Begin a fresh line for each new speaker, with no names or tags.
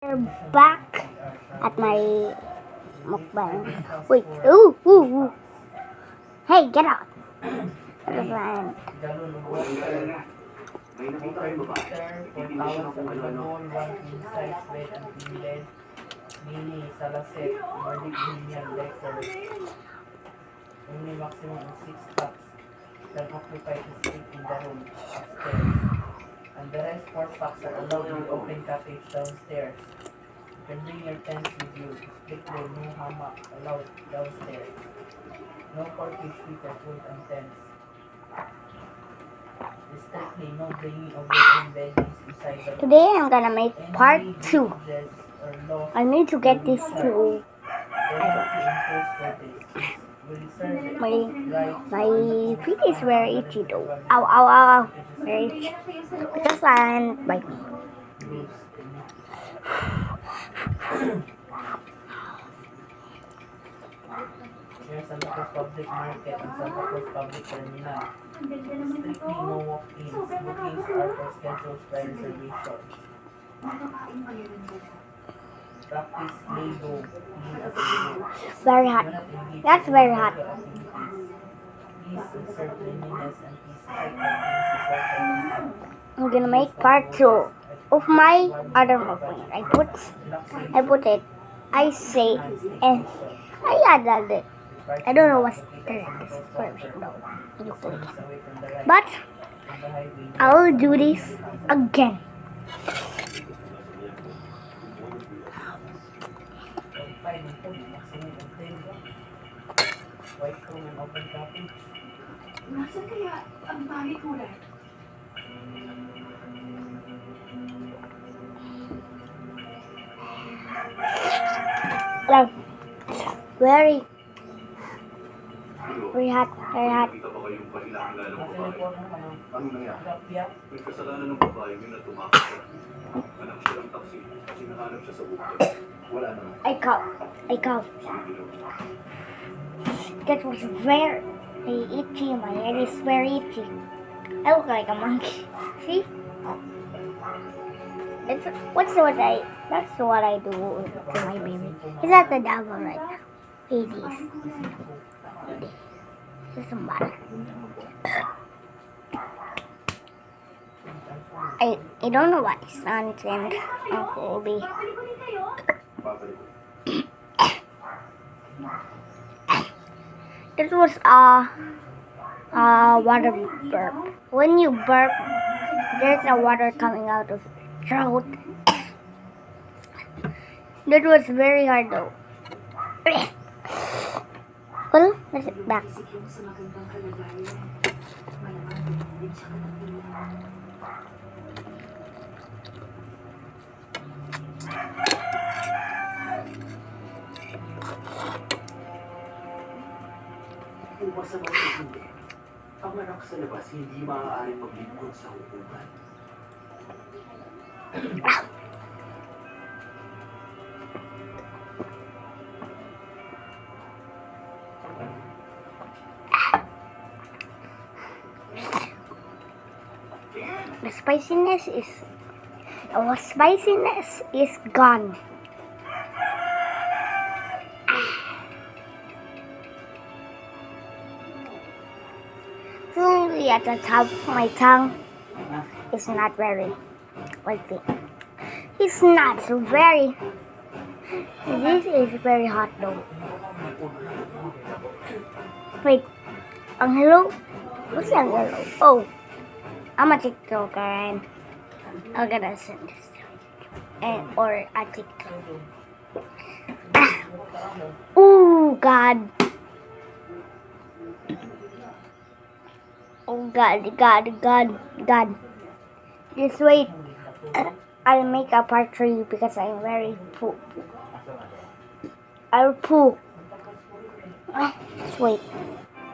We're back at my mukbang. Wait, ooh, ooh, ooh. Hey, get out. That is land.
May nakita kayo ba? Hindi na siya nakukilala.
One king size bed and queen bed. Mini, salaset, Nordic Indian decor. Only maximum of 6 packs can occupy to sleep in the room upstairs. And the rest 4 packs are allowed with open cottage downstairs. You can bring your tents with you. Split bed, no hammock allowed downstairs. No portage fee for food and tents. Strictly no bringing of your own beddings inside the room.
Today I'm gonna make part 2.
Privileges or laws
I need to get this
will
to
penalty imposed for this will serve
my feet is very itchy though. Ow, ow, ow, ow. Very itchy. Because I'm bite me.
rules. Here's Santa Cruz Public Market and Santa Cruz Public Terminal. Strictly no walk-ins. Bookings are for schedules by reservation. Practice Lego clean as a group.
Very hot.
Do not engage
That's
in
very
illegal
hot.
activities. Please observe cleanliness and please check that things is all
I'm gonna make part 2 of my other mukbang. I put it. I say and I added it. I don't know what's the description though. You click it. But I will do this again.
White room and open cottage.
Nasaan kaya ang bahay kulay?
Like, very hot, very hot.
Nakita ba kayong pahilakilala ng
Nasa
babae?
report mo ano?
Anong nangyari?
Tilapia.
May kasalanan ng babae yun na tumakot siya. Anak siya ng taksi. Hinahanap siya sa bukid. Wala naman.
I cough.
Sige lang.
That was very itchy. My head is very itchy. I look like a monkey. See? That's what I do to my baby. Is that the devil right now? It is. It doesn't matter. I don't know what his aunt and uncle will be.
Babalik ko.
This was water burp. When you burp, there's a water coming out of your throat. That was very hard though. Well, let's get back.
Sa magandang kalagayan. Malamang din siya katapunan. Kung masamang hindi, ang anak sa labas hindi maaaring maglingkod sa hukuman.
The spiciness is gone. Only at the top of my tongue is not very spicy. It's not so very. This is very hot though. Wait, ang hello? What's ang hello? Oh, I'm a TikToker and I'm gonna send this or a TikTok. Oh God. Oh God. Just wait. I'll make a part 3 because I'm very poop. I'll poop. Just wait.